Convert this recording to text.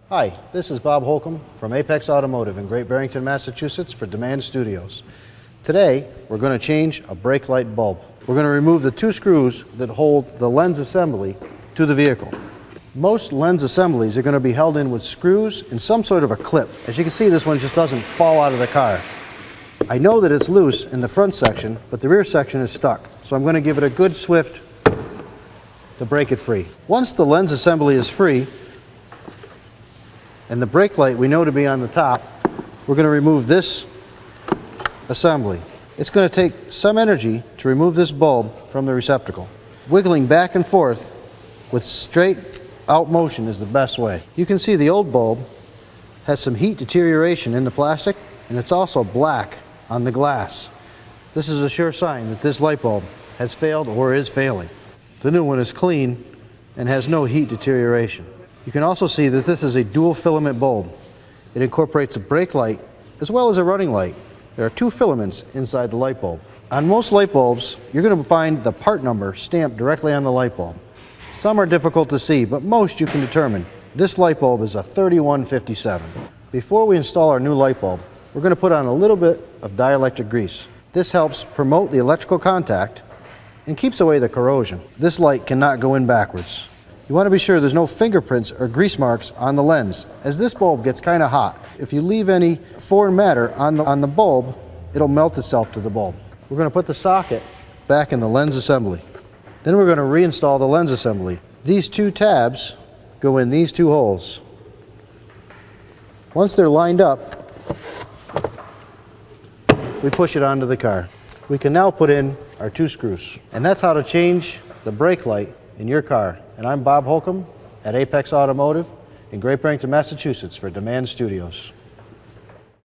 Hi, this is Bob Holcomb from Apex Automotive in Great Barrington, Massachusetts for Demand Studios. Today, we're going to change a brake light bulb. We're going to remove the two screws that hold the lens assembly to the vehicle. Most lens assemblies are going to be held in with screws and some sort of a clip. As you can see, this one just doesn't fall out of the car. I know that it's loose in the front section, but the rear section is stuck. So I'm going to give it a good swift to break it free. Once the lens assembly is free, and the brake light we know to be on the top, we're going to remove this assembly. It's going to take some energy to remove this bulb from the receptacle. Wiggling back and forth with straight out motion is the best way. You can see the old bulb has some heat deterioration in the plastic, and it's also black on the glass. This is a sure sign that this light bulb has failed or is failing. The new one is clean and has no heat deterioration. You can also see that this is a dual filament bulb. It incorporates a brake light as well as a running light. There are two filaments inside the light bulb. On most light bulbs, you're going to find the part number stamped directly on the light bulb. Some are difficult to see, but most you can determine. This light bulb is a 3157. Before we install our new light bulb, we're going to put on a little bit of dielectric grease. This helps promote the electrical contact and keeps away the corrosion. This light cannot go in backwards. You want to be sure there's no fingerprints or grease marks on the lens, as this bulb gets kind of hot. If you leave any foreign matter on the bulb, it'll melt itself to the bulb. We're going to put the socket back in the lens assembly. Then we're going to reinstall the lens assembly. These two tabs go in these two holes. Once they're lined up, we push it onto the car. We can now put in our two screws. And that's how to change the brake light in your car. And I'm Bob Holcomb at Apex Automotive in Great Barrington, Massachusetts for Demand Studios.